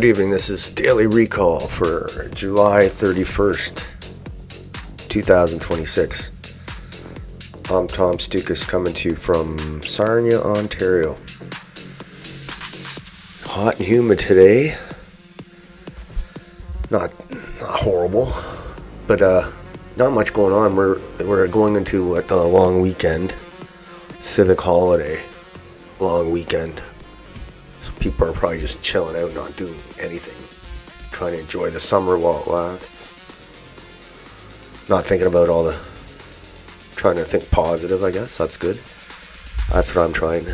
Good evening. This is Daily Recall for July 31st, 2026. I'm Tom Stoukas coming to you from Sarnia, Ontario. Hot and humid today. Not horrible, but not much going on. We're going into the long weekend, civic holiday, long weekend. So people are probably just chilling out, not doing anything, trying to enjoy the summer while it lasts. Not thinking about trying to think positive, I guess. That's good. That's what I'm trying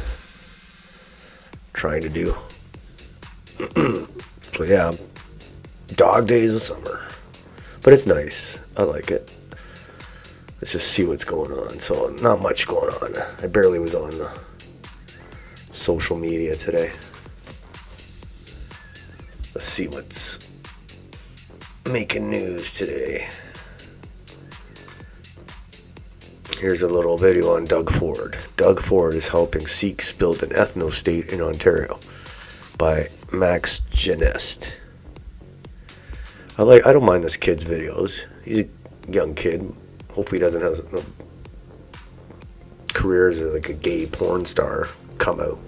to do. So yeah, dog days of summer. But it's nice. I like it. Let's just see what's going on. So not much going on. I barely was on the social media today. Let's see what's making news today. Here's a little video on Doug Ford. Doug Ford is helping Sikhs build an ethno-state in Ontario by Max Genest. I don't mind this kid's videos. He's a young kid. Hopefully he doesn't have no career as like a gay porn star come out.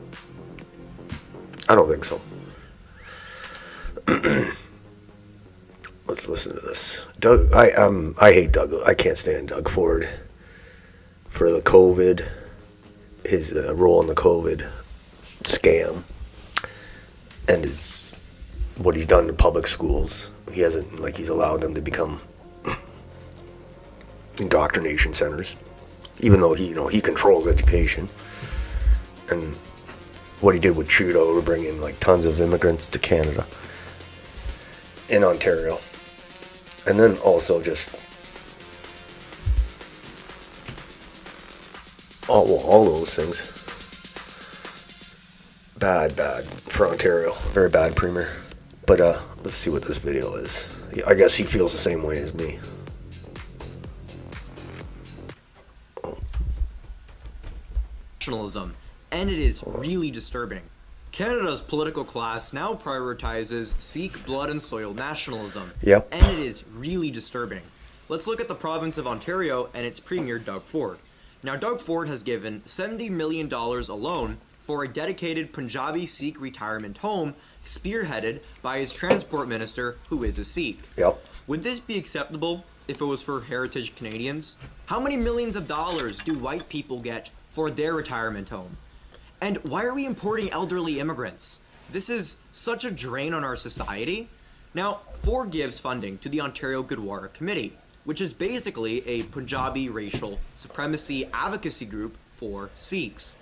I don't think so. Let's listen to this. Doug, I hate Doug. I can't stand Doug Ford for the COVID, his role in the COVID scam, and what he's done to public schools. He's allowed them to become indoctrination centers, even though he controls education. And what he did with Trudeau to bring in tons of immigrants to Canada in Ontario, and then also just all those things. Bad for Ontario. Very bad premier. But let's see what this video is. I guess he feels the same way as me. Nationalism, and it is really disturbing. Canada's political class now prioritizes Sikh blood and soil nationalism. Yep. And it is really disturbing. Let's look at the province of Ontario and its premier, Doug Ford. Now, Doug Ford has given $70 million alone for a dedicated Punjabi Sikh retirement home spearheaded by his transport minister, who is a Sikh. Yep. Would this be acceptable if it was for heritage Canadians? How many millions of dollars do white people get for their retirement home? And why are we importing elderly immigrants? This is such a drain on our society. Now, Ford gives funding to the Ontario Gurdwara Committee, which is basically a Punjabi racial supremacy advocacy group for Sikhs.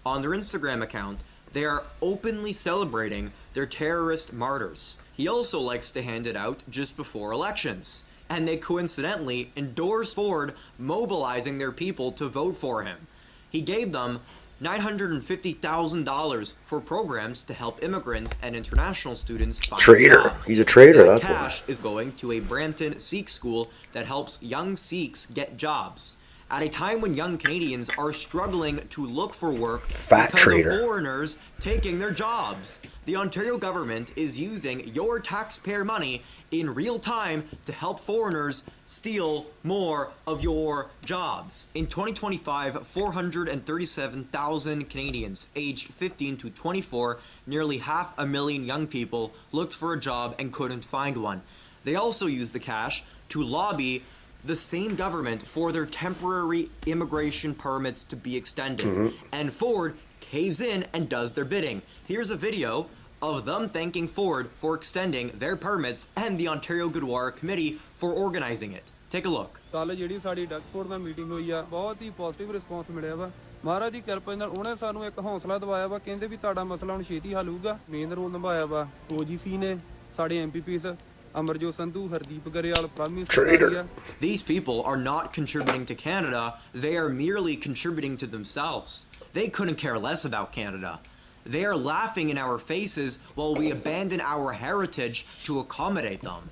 On their Instagram account, they are openly celebrating their terrorist martyrs. He also likes to hand it out just before elections, and they coincidentally endorse Ford mobilizing their people to vote for him. He gave them $950,000 for programs to help immigrants and international students find jobs. He's a traitor, That that's why. cash is going to a Brampton Sikh school that helps young Sikhs get jobs. At a time when young Canadians are struggling to look for work Fat because traitor. of foreigners taking their jobs. The Ontario government is using your taxpayer money in real time to help foreigners steal more of your jobs. In 2025, 437,000 Canadians aged 15 to 24, nearly 500,000 young people, looked for a job and couldn't find one. They also used the cash to lobby the same government for their temporary immigration permits to be extended. And Ford caves in and does their bidding. Here's a video of them thanking Ford for extending their permits and the Ontario Gurdwara Committee for organizing it. Take a look. ਕੱਲ ਜਿਹੜੀ ਸਾਡੀ ਡਗਫੋਰਡ ਨਾਲ meeting ਹੋਈ ਆ ਬਹੁਤ ਹੀ positive response ਮਿਲਿਆ ਵਾ ਮਹਾਰਾਜ ਦੀ ਕਿਰਪਾ ਨਾਲ ਉਹਨੇ ਸਾਨੂੰ ਇੱਕ ਹੌਸਲਾ ਦਿਵਾਇਆ ਵਾ ਕਹਿੰਦੇ ਵੀ ਤੁਹਾਡਾ ਮਸਲਾ ਹੁਣ ਛੇਤੀ ਹੱਲ ਹੋਊਗਾ ਮੇਨ ਰੋਲ ਨਿਭਾਇਆ ਵਾ OGC ਨੇ ਸਾਡੇ MPPs Amarjot Sandhu, Hardeep Garewal, Prime Traitor. These people are not contributing to Canada, they are merely contributing to themselves. They couldn't care less about Canada. They are laughing in our faces while we abandon our heritage to accommodate them.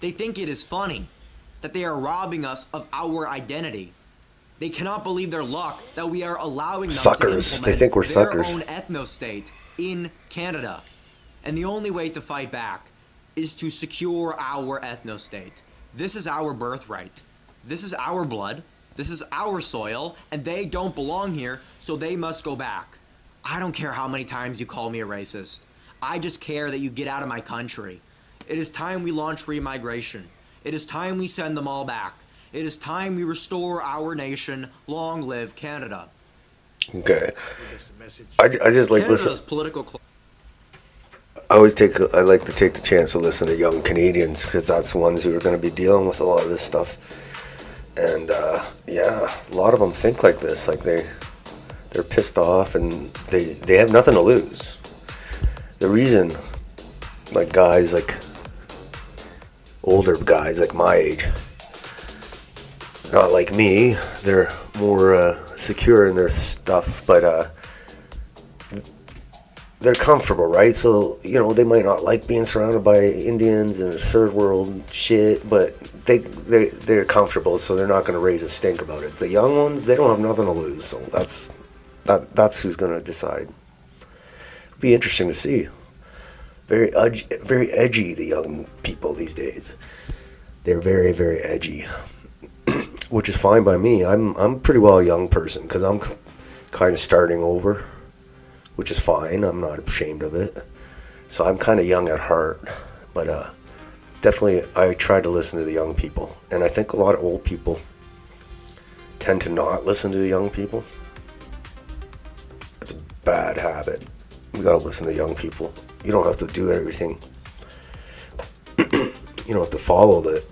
They think it is funny that they are robbing us of our identity. They cannot believe their luck that we are allowing them Suckers. to They think we're implement suckers. their own ethno-state in Canada. And the only way to fight back is to secure our ethno-state. This is our birthright. This is our blood. This is our soil, and they don't belong here, so they must go back. I don't care how many times you call me a racist. I just care that you get out of my country. It is time we launch remigration. It is time we send them all back. It is time we restore our nation. Long live Canada. Okay. I just like Canada's listen. political I like to take the chance to listen to young Canadians, because that's the ones who are going to be dealing with a lot of this stuff. And yeah, a lot of them think like this, like they're pissed off and they have nothing to lose. The reason, like guys, like older guys like my age, not like me, they're more secure in their stuff, but they're comfortable, right? So, you know, they might not like being surrounded by Indians and third world shit, but they're comfortable, so they're not going to raise a stink about it. The young ones, they don't have nothing to lose, so that's who's going to decide. It'll be interesting to see. Very edgy, the young people these days. They're very, very edgy, which is fine by me. I'm pretty well a young person, because I'm kind of starting over, which is fine. I'm not ashamed of it. So I'm kind of young at heart, but definitely I try to listen to the young people. And I think a lot of old people tend to not listen to the young people. It's a bad habit. We gotta listen to young people. You don't have to do everything. You don't have to follow it,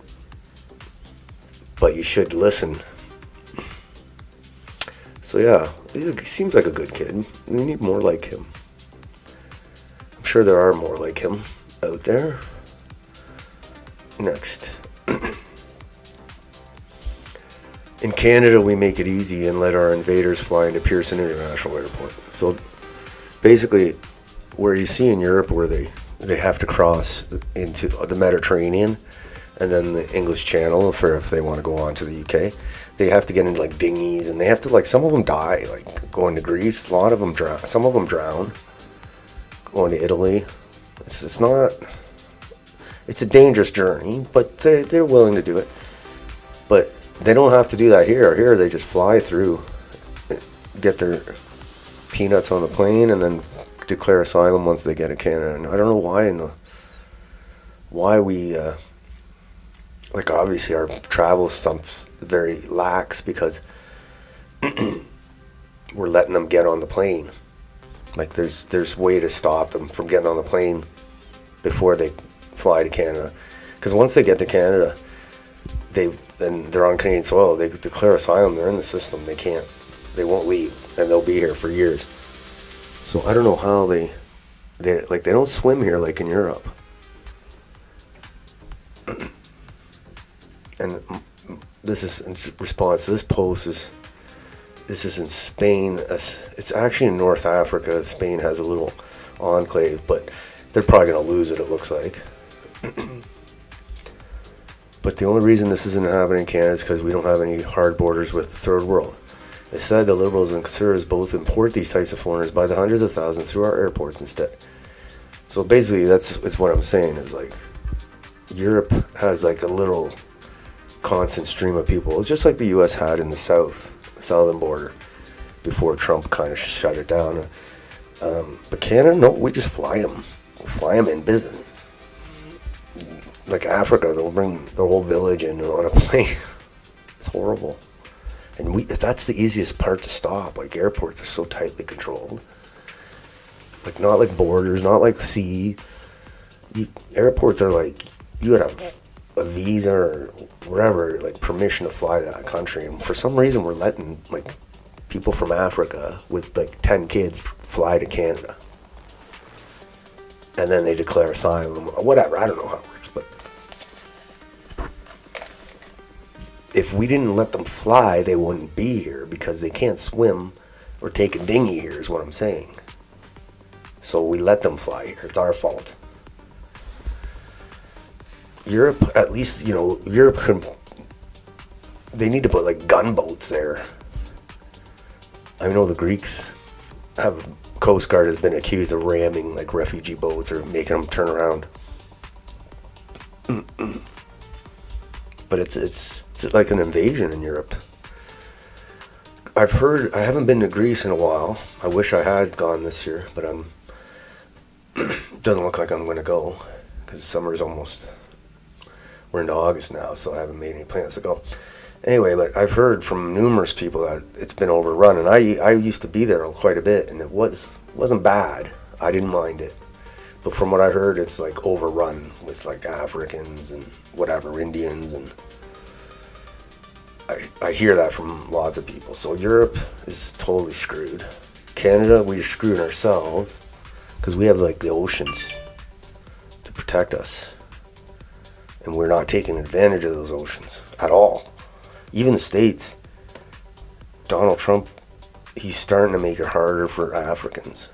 but you should listen. So yeah, he seems like a good kid. We need more like him. I'm sure there are more like him out there. Next. In Canada, we make it easy and let our invaders fly into Pearson International Airport. So basically, where you see in Europe where they have to cross into the Mediterranean and then the English Channel for if they want to go on to the UK, they have to get into like dinghies, and they have to, like, some of them die, like going to Greece. A lot of them drown. Some of them drown. Going to Italy, it's not. It's a dangerous journey, but they're willing to do it. But they don't have to do that here. Here they just fly through, get their peanuts on the plane, and then declare asylum once they get to Canada. And I don't know why we. Like, obviously our travel stump's very lax because we're letting them get on the plane. Like, there's way to stop them from getting on the plane before they fly to Canada. Because once they get to Canada, they're on Canadian soil. They declare asylum. They're in the system. They won't leave, and they'll be here for years. So I don't know how they don't swim here like in Europe. And this is in response to this post. This is in Spain. It's actually in North Africa. Spain has a little enclave, but they're probably going to lose it, it looks like. But the only reason this isn't happening in Canada is because we don't have any hard borders with the third world. They said the Liberals and Conservatives both import these types of foreigners by the hundreds of thousands through our airports instead. So basically, it's what I'm saying is, like, Europe has like a little constant stream of people. It's just like the U.S. had in the southern border before Trump kind of shut it down. But Canada, no, we just fly them in business. Like Africa, they'll bring the whole village in on a plane. It's horrible. And that's the easiest part to stop. Like, airports are so tightly controlled. Like, not like borders, not like sea. Airports are like, you gotta have a visa or whatever, like permission to fly to that country. And for some reason, we're letting like people from Africa with like 10 kids fly to Canada. And then they declare asylum or whatever. I don't know how it works, but if we didn't let them fly, they wouldn't be here because they can't swim or take a dinghy here is what I'm saying. So we let them fly here. It's our fault. Europe, at least, Europe they need to put like gunboats there. I know the Greeks have Coast Guard has been accused of ramming like refugee boats or making them turn around. But it's like an invasion in Europe. I've heard, I haven't been to Greece in a while. I wish I had gone this year, but doesn't look like I'm going to go because summer's almost, we're into August now, so I haven't made any plans to go. Anyway, but I've heard from numerous people that it's been overrun, and I used to be there quite a bit, and it wasn't bad. I didn't mind it. But from what I heard, it's like overrun with like Africans and whatever, Indians, and I hear that from lots of people. So Europe is totally screwed. Canada, we're screwing ourselves because we have like the oceans to protect us. And we're not taking advantage of those oceans at all. Even the States, Donald Trump, he's starting to make it harder for Africans.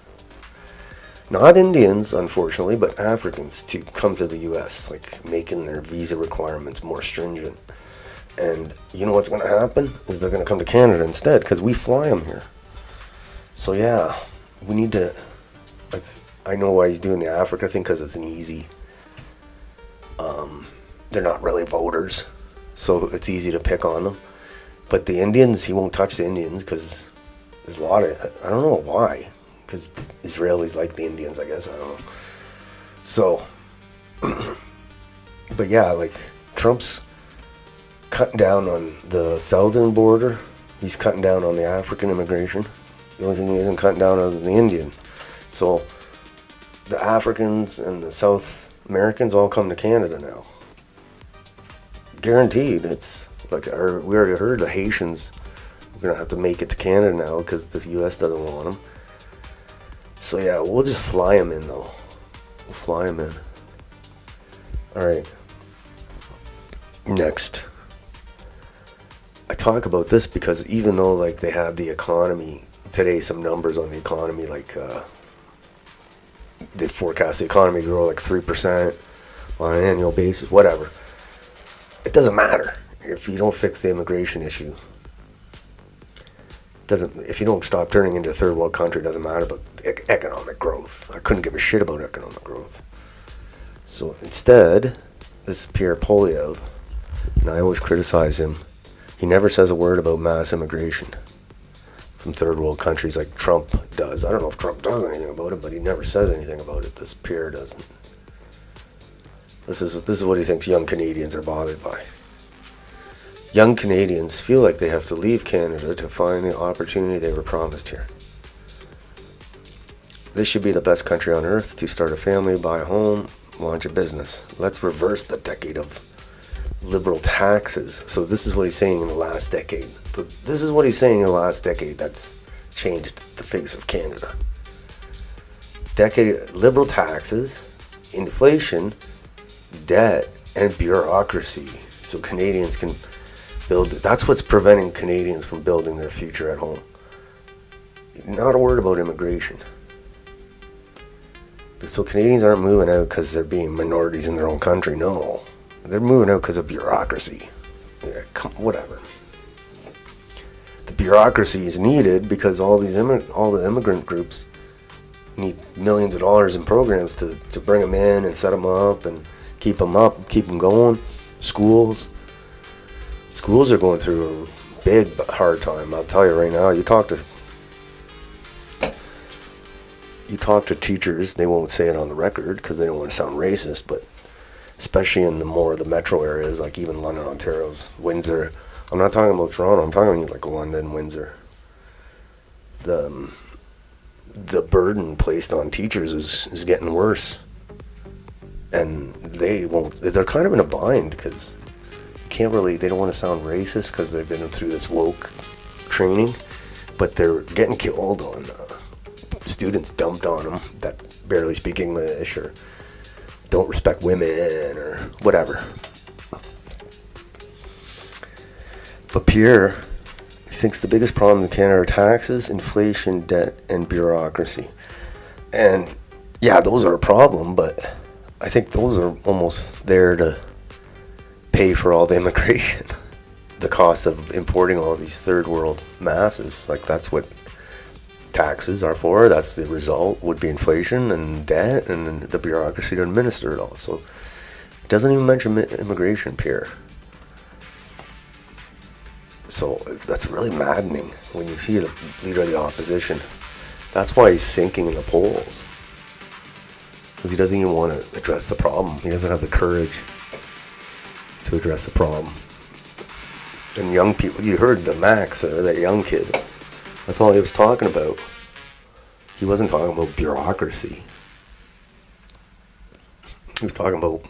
Not Indians, unfortunately, but Africans to come to the U.S., like making their visa requirements more stringent. And you know what's going to happen? Is they're going to come to Canada instead, because we fly them here. So yeah, we need to, like, I know why he's doing the Africa thing, because it's an easy, they're not really voters, so it's easy to pick on them. But the Indians, he won't touch the Indians, because there's a lot of, I don't know why, because Israelis like the Indians, I guess, I don't know. So, but yeah, like, Trump's cutting down on the southern border. He's cutting down on the African immigration. The only thing he isn't cutting down on is the Indian. So the Africans and the South Americans all come to Canada now. Guaranteed. It's like we already heard the Haitians are going to have to make it to Canada now because the U.S. doesn't want them. So yeah, we'll just fly them in though. We'll fly them in. Alright. Next. I talk about this because even though like they have the economy today, some numbers on the economy, like they forecast the economy to grow like 3% on an annual basis, whatever. It doesn't matter if you don't fix the immigration issue. If you don't stop turning into a third world country, it doesn't matter about economic growth. I couldn't give a shit about economic growth. So instead, this is Pierre Poilievre, and I always criticize him. He never says a word about mass immigration from third world countries like Trump does. I don't know if Trump does anything about it, but he never says anything about it. This Pierre doesn't. This is what he thinks young Canadians are bothered by. Young Canadians feel like they have to leave Canada to find the opportunity they were promised here. This should be the best country on earth to start a family, buy a home, launch a business. Let's reverse the decade of liberal taxes. So this is what he's saying in the last decade. This is what he's saying in the last decade that's changed the face of Canada. Liberal taxes, inflation, debt, and bureaucracy. So Canadians can build it. That's what's preventing Canadians from building their future at home. Not a word about immigration. So Canadians aren't moving out because they're being minorities in their own country. No. They're moving out because of bureaucracy. Yeah, whatever. The bureaucracy is needed because all the immigrant groups need millions of dollars in programs to bring them in and set them up and keep them going. Schools are going through a big hard time. I'll tell you right now. You talk to teachers, they won't say it on the record because they don't want to sound racist, but especially in the metro areas, like even London, Ontario's, Windsor. I'm not talking about Toronto. I'm talking about like London, Windsor. The burden placed on teachers is getting worse, and they're kind of in a bind because they don't want to sound racist because they've been through this woke training, but they're getting killed on students dumped on them that barely speak English or don't respect women or whatever. But Pierre thinks the biggest problem in Canada are taxes, inflation, debt, and bureaucracy. And yeah, those are a problem, but I think those are almost there to pay for all the immigration. The cost of importing all these third world masses, like that's what taxes are for. That's the result, would be inflation and debt and the bureaucracy to administer it all. So it doesn't even mention immigration, Pierre. So that's really maddening when you see the leader of the opposition. That's why he's sinking in the polls. Because he doesn't even want to address the problem. He doesn't have the courage to address the problem. And young people, you heard the Max, or that young kid. That's all he was talking about. He wasn't talking about bureaucracy. He was talking about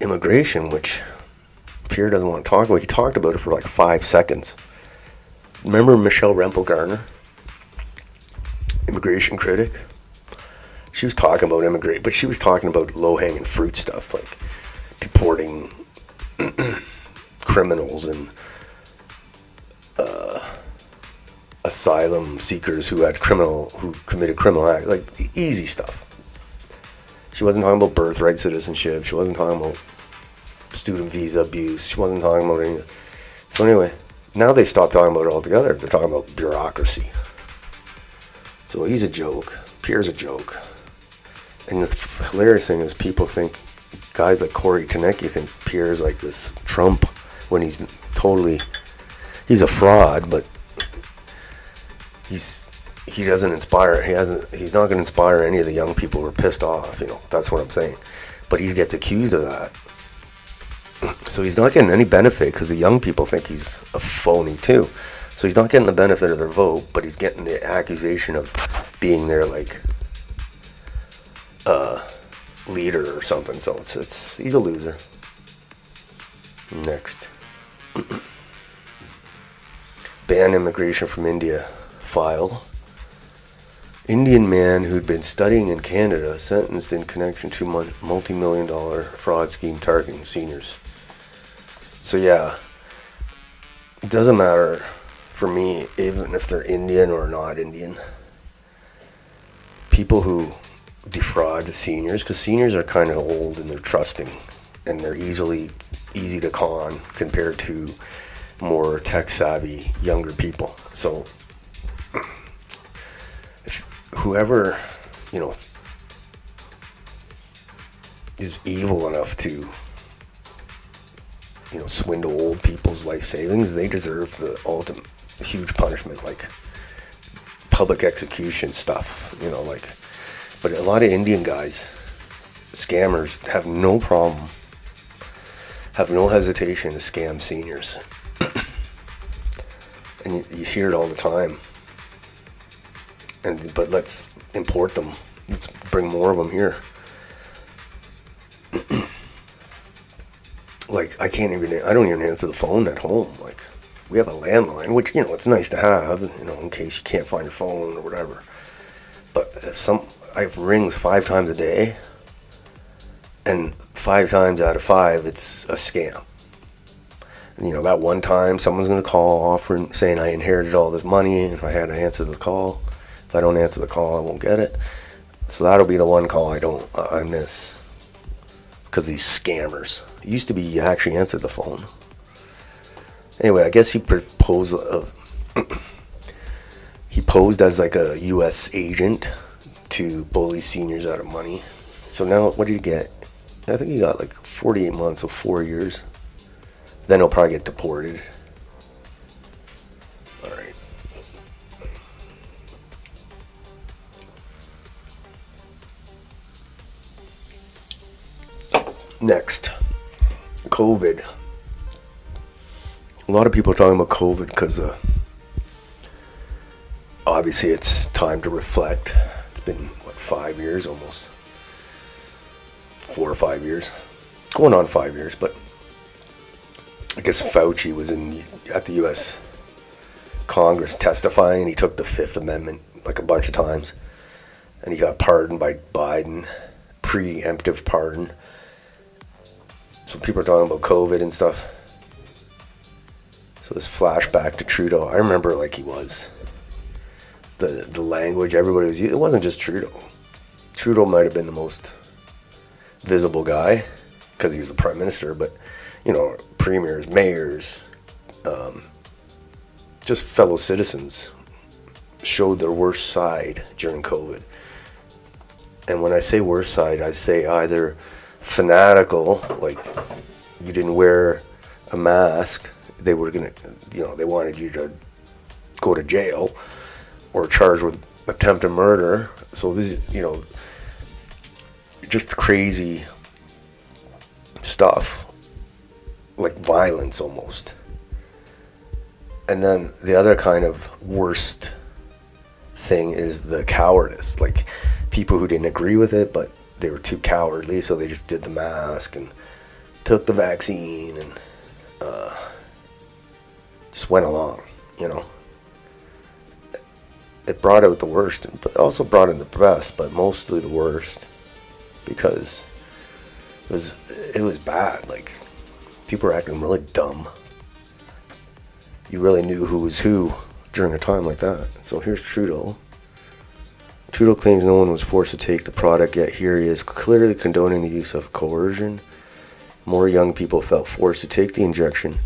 immigration, which Pierre doesn't want to talk about. He talked about it for like 5 seconds. Remember Michelle Rempel-Garner? Immigration critic? She was talking about immigration, but she was talking about low-hanging fruit stuff, like deporting criminals and asylum seekers who committed criminal acts, like easy stuff. She wasn't talking about birthright citizenship. She wasn't talking about student visa abuse. She wasn't talking about anything. So anyway, now they stopped talking about it altogether. They're talking about bureaucracy. So he's a joke. Pierre's a joke. And the hilarious thing is people think, guys like Corey Tanecki think Pierre's like this Trump when he's a fraud, but he doesn't inspire. He's not going to inspire any of the young people who are pissed off. That's what I'm saying. But he gets accused of that. So he's not getting any benefit because the young people think he's a phony too. So he's not getting the benefit of their vote, but he's getting the accusation of being their leader or something. So he's a loser. Next. Ban immigration from India. File. Indian man who'd been studying in Canada sentenced in connection to multi-million-dollar fraud scheme targeting seniors. So yeah, it doesn't matter for me, even if they're Indian or not Indian. People who defraud the seniors, because seniors are kind of old and they're trusting and they're easy to con compared to more tech-savvy younger people. So if whoever, is evil enough to, swindle old people's life savings, they deserve the ultimate huge punishment, like public execution stuff, But a lot of Indian guys, scammers, have no problem, have no hesitation to scam seniors. And you hear it all the time. But let's import them. Let's bring more of them here. I don't even answer the phone at home. We have a landline, which, it's nice to have, in case you can't find your phone or whatever. But I have rings 5 times a day, and 5 times out of 5, it's a scam. And, that one time someone's going to call offering, saying I inherited all this money, and if I had to answer the call. If I don't answer the call, I won't get it. So that'll be the one call I miss. Because these scammers. It used to be you actually answered the phone. Anyway, I guess he posed as a U.S. agent to bully seniors out of money. So now, what did he get? I think he got 48 months, so 4 years. Then he'll probably get deported. All right. Next, COVID. A lot of people are talking about COVID because obviously it's time to reflect. It's been, 5 years almost? 4 or 5 years. Going on 5 years, but I guess Fauci was at the U.S. Congress testifying. He took the Fifth Amendment a bunch of times. And he got pardoned by Biden. Preemptive pardon. So people are talking about COVID and stuff. So this flashback to Trudeau. I remember he was. The language everybody was using. It wasn't just Trudeau. Trudeau might have been the most visible guy because he was the prime minister, but premiers, mayors, just fellow citizens showed their worst side during COVID. And when I say worst side, I say either fanatical, like you didn't wear a mask, they were gonna, they wanted you to go to jail or charged with attempted murder. So this is, just crazy stuff, like violence almost. And then the other kind of worst thing is the cowardice, like people who didn't agree with it, but they were too cowardly, so they just did the mask and took the vaccine and just went along, It brought out the worst, but also brought in the best, but mostly the worst, because it was bad. Like, people were acting really dumb. You really knew who was who during a time like that. So here's Trudeau. Trudeau claims no one was forced to take the product, yet here he is clearly condoning the use of coercion. More young people felt forced to take the injection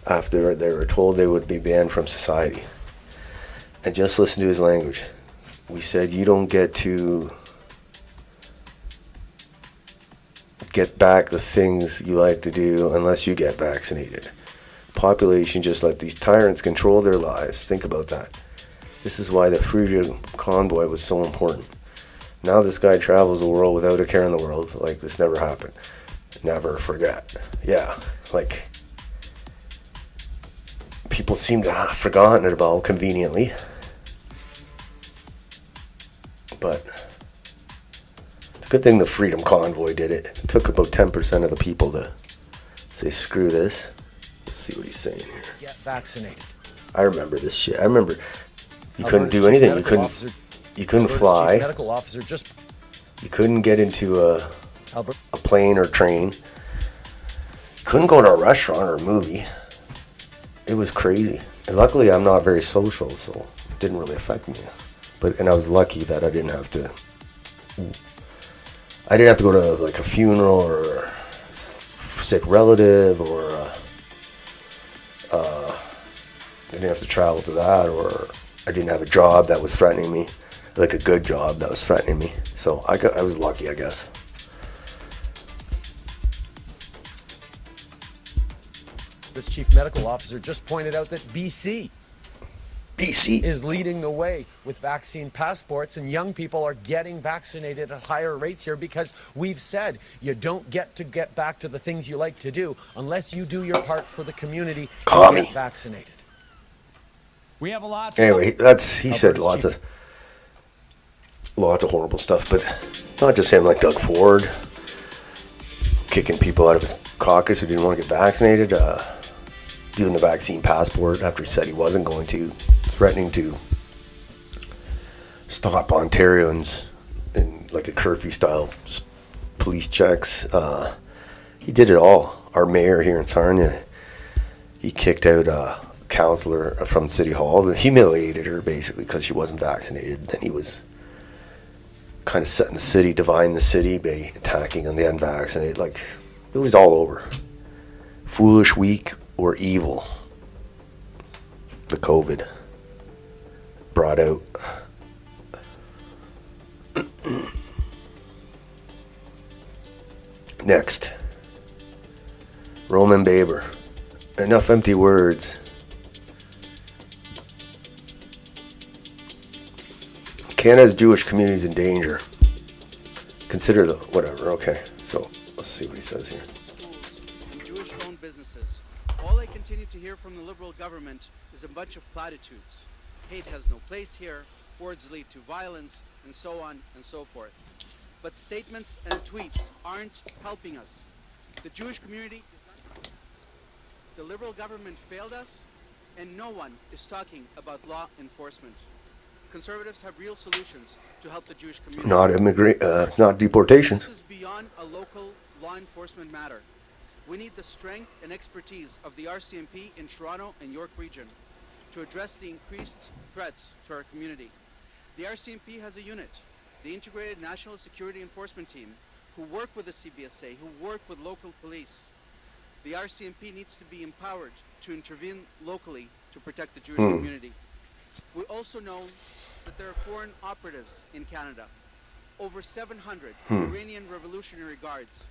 after they were told they would be banned from society. And just listen to his language. We said you don't get to get back the things you like to do unless you get vaccinated. Population just let these tyrants control their lives. Think about that. This is why the freedom convoy was so important. Now this guy travels the world without a care in the world, like this never happened. Never forget. Yeah, like people seem to have forgotten it about conveniently. But it's a good thing the Freedom Convoy did it. It took about 10% of the people to say, screw this. Let's see what he's saying here. Get vaccinated. I remember this shit. I remember you couldn't do anything. You couldn't fly. Medical officer just You couldn't get into a plane or train. You couldn't go to a restaurant or a movie. It was crazy. And luckily, I'm not very social, so it didn't really affect me. And I was lucky that I didn't have to go to like a funeral or a sick relative, or I didn't have to travel to that, or I didn't have a job that was threatening me, like a good job that was threatening me. So I was lucky, I guess. This chief medical officer just pointed out that BC is leading the way with vaccine passports, and young people are getting vaccinated at higher rates here because we've said you don't get back to the things you like to do unless you do your part for the community to get vaccinated. We have a lot. Anyway, he said lots of horrible stuff, but not just him, like Doug Ford kicking people out of his caucus who didn't want to get vaccinated, doing the vaccine passport after he said he wasn't going to, threatening to stop Ontarians in like a curfew style police checks. He did it all. Our mayor here in Sarnia, he kicked out a councillor from City Hall, humiliated her basically because she wasn't vaccinated. Then he was kind of setting the city, dividing the city by attacking on the unvaccinated. Like, it was all over. Foolish, weak, or evil. The COVID brought out. Next, Roman Baber. Enough empty words. Canada's Jewish community is in danger. Consider the whatever. Okay, so let's see what he says here. Schools and Jewish-owned businesses. All I continue to hear from the Liberal government is a bunch of platitudes. Hate has no place here. Words lead to violence, and so on and so forth. But statements and tweets aren't helping us. The Jewish community is the Liberal government failed us, and no one is talking about law enforcement. Conservatives have real solutions to help the Jewish community. Not deportations. This is beyond a local law enforcement matter. We need the strength and expertise of the RCMP in Toronto and York region to address the increased threats to our community. The RCMP has a unit, the Integrated National Security Enforcement Team, who work with the CBSA, who work with local police. The RCMP needs to be empowered to intervene locally to protect the Jewish community. We also know that there are foreign operatives in Canada. Over 700 Iranian Revolutionary Guards,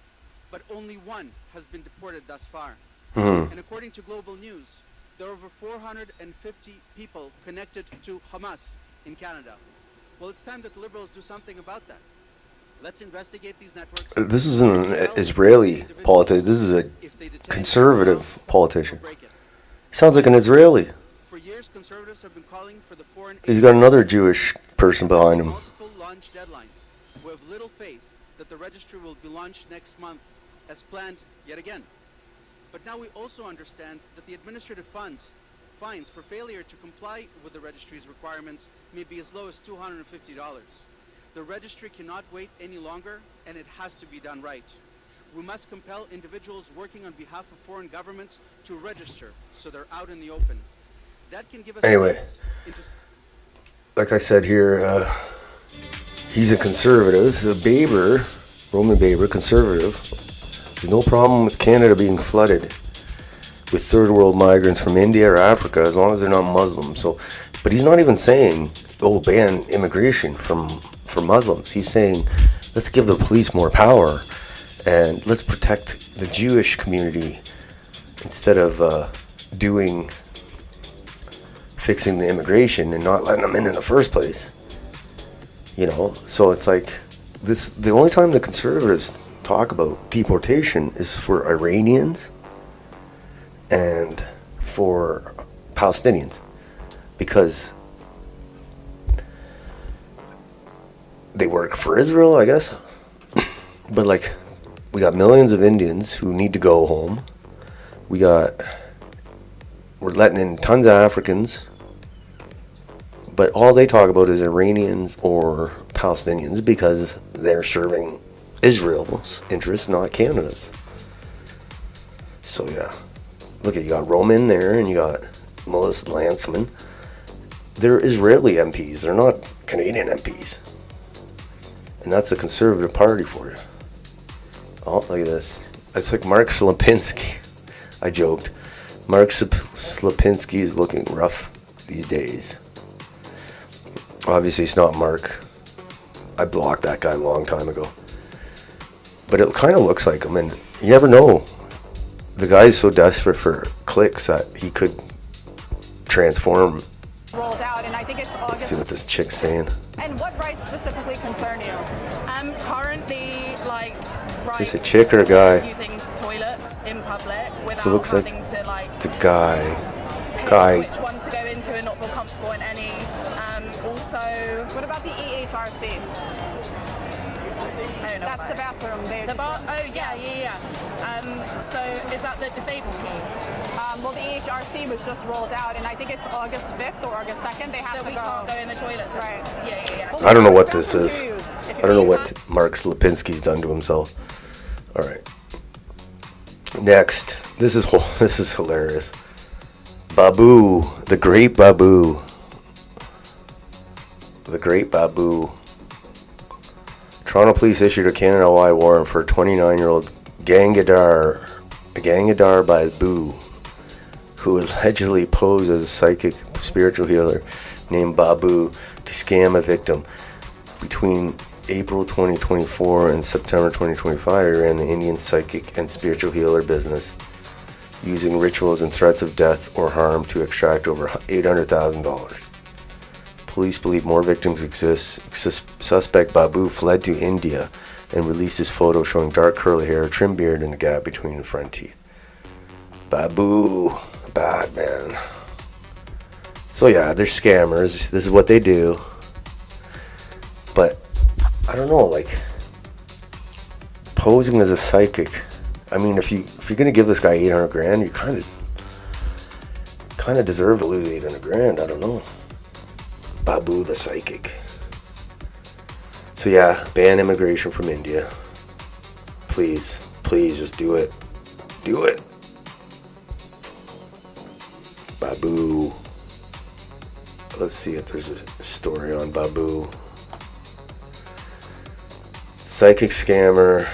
but only one has been deported thus far. And according to Global News, there are over 450 people connected to Hamas in Canada. Well, it's time that the Liberals do something about that. Let's investigate these networks. This is an Israeli politician. This is a conservative politician. Sounds like an Israeli. For years, conservatives have been calling for the foreign. He's got another Jewish person behind him. Multiple launch deadlines. We have little faith that the registry will be launched next month as planned yet again. But now we also understand that the administrative fines for failure to comply with the registry's requirements may be as low as $250. The registry cannot wait any longer, and it has to be done right. We must compel individuals working on behalf of foreign governments to register so they're out in the open. That can give us Anyway, like I said here, he's a conservative. So Roman Baber, conservative. There's no problem with Canada being flooded with third world migrants from India or Africa as long as they're not Muslim. So, but he's not even saying, oh, ban immigration for Muslims. He's saying, let's give the police more power and let's protect the Jewish community instead of fixing the immigration and not letting them in the first place. You know, so it's like this. The only time the conservatives talk about deportation is for Iranians and for Palestinians because they work for Israel, I guess. But like, we got millions of Indians who need to go home. We're letting in tons of Africans, but all they talk about is Iranians or Palestinians because they're serving Israel's interests, not Canada's. So yeah, look at, you got Roman there and you got Melissa Lantsman. They're Israeli MPs, they're not Canadian MPs. And that's the Conservative Party for you. Oh, look at this. It's like Mark Slapinski. I joked. Mark Slapinski is looking rough these days. Obviously, it's not Mark. I blocked that guy a long time ago. But it kind of looks like him, and you never know. The guy's so desperate for clicks that he could transform. Rolled out, and I think it's August. Let's see what this chick's saying. And what rights specifically concern you? Currently, like, Is this a chick or a guy? using toilets in public without So it looks like having to, like, it's a guy. pick which one to go into and not feel comfortable in any. Also, What about the EHRC? I don't know. That's the bathroom. Yeah. So is that the disabled key? Well, the EHRC was just rolled out, and I think it's August 5th or August 2nd. They have That to we go. can't go in the toilets. Right. Yeah. I don't know what this is. I don't know what Mark Slapinski's done to himself. All right. Next, this is hilarious. Babu, the Great Babu. The Great Babu. Toronto police issued a Canada-wide warrant for a 29-year-old Gangadhar Babu, who allegedly posed as a psychic spiritual healer named Babu to scam a victim. Between April 2024 and September 2025, he ran the Indian psychic and spiritual healer business, using rituals and threats of death or harm to extract over $800,000. Police believe more victims exist. Suspect Babu fled to India and released his photo showing dark curly hair, a trim beard, and a gap between the front teeth. Babu, bad man. So yeah, they're scammers. This is what they do. But I don't know, like, posing as a psychic. I mean, if you're gonna give this guy $800,000, you kind of deserve to lose $800,000. I don't know. Babu the psychic. So yeah, ban immigration from India. Please, just do it. Do it. Babu. Let's see if there's a story on Babu. Psychic scammer.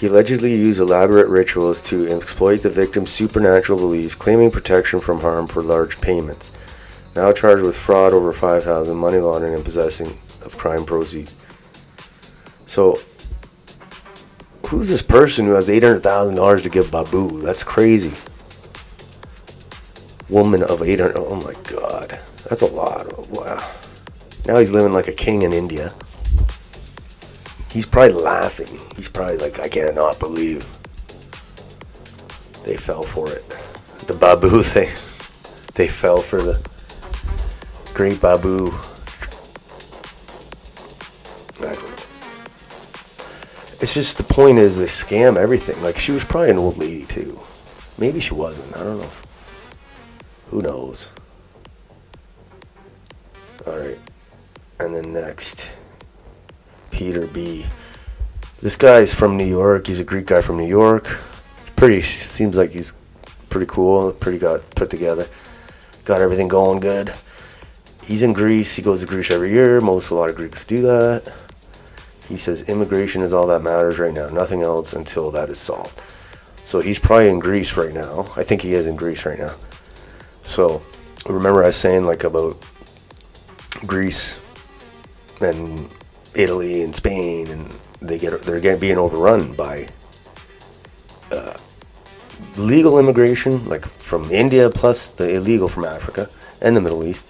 He allegedly used elaborate rituals to exploit the victim's supernatural beliefs, claiming protection from harm for large payments. Now charged with fraud over $5,000, money laundering, and possessing of crime proceeds. So, who's this person who has $800,000 to give Babu? That's crazy. Woman of 800. Oh my God, that's a lot. Wow. Now he's living like a king in India. He's probably laughing. He's probably like, I cannot believe they fell for it. The Babu thing. They fell for the great Babu. I don't know. It's just, the point is they scam everything. Like, she was probably an old lady too. Maybe she wasn't. I don't know. Who knows? Alright. And then next, Peter B. This guy's from New York. He's a Greek guy from New York. Seems like he's pretty cool. Pretty got put together. Got everything going good. He's in Greece. He goes to Greece every year. A lot of Greeks do that. He says immigration is all that matters right now. Nothing else until that is solved. So he's probably in Greece right now. I think he is in Greece right now. So remember I was saying like about Greece and Italy and Spain, and they're being overrun by legal immigration, like from India, plus the illegal from Africa and the Middle East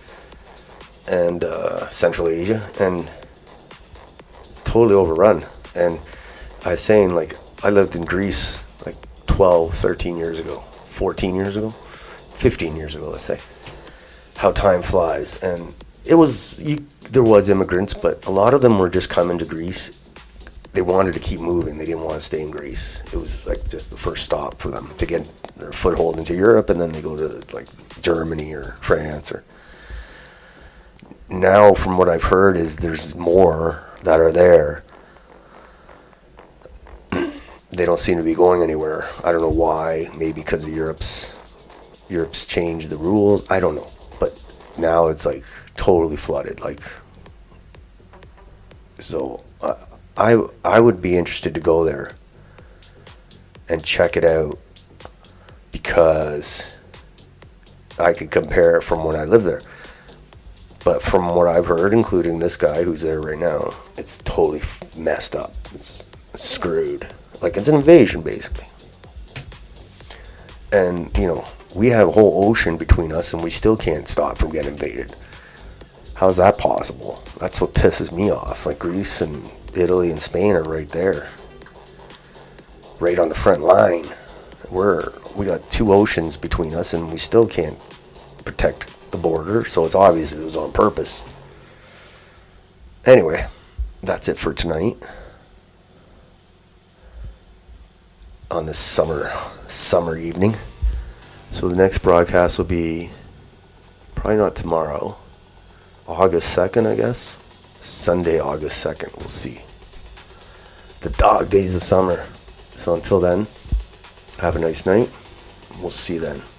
and Central Asia, and it's totally overrun. And I was saying, like, I lived in Greece like 12, 13 years ago, 14 years ago, 15 years ago, let's say. How time flies. And there was immigrants, but a lot of them were just coming to Greece. They wanted to keep moving. They didn't want to stay in Greece. It was like just the first stop for them to get their foothold into Europe, and then they go to like Germany or France. Or now, from what I've heard, is there's more that are there. They don't seem to be going anywhere. I don't know why. Maybe because of Europe's changed the rules. I don't know. But now it's like totally flooded. Like, so I would be interested to go there and check it out, because I could compare it from when I lived there. But from what I've heard, including this guy who's there right now, it's totally messed up. It's screwed. Like, it's an invasion, basically. And, you know, we have a whole ocean between us, and we still can't stop from getting invaded. How's that possible? That's what pisses me off. Like, Greece and Italy and Spain are right there. Right on the front line. We got two oceans between us, and we still can't protect the border, so it's obvious it was on purpose. Anyway, that's it for tonight. On this summer evening. So the next broadcast will be probably not tomorrow. August 2nd, I guess. Sunday, August 2nd. We'll see. The dog days of summer. So until then, have a nice night. We'll see you then.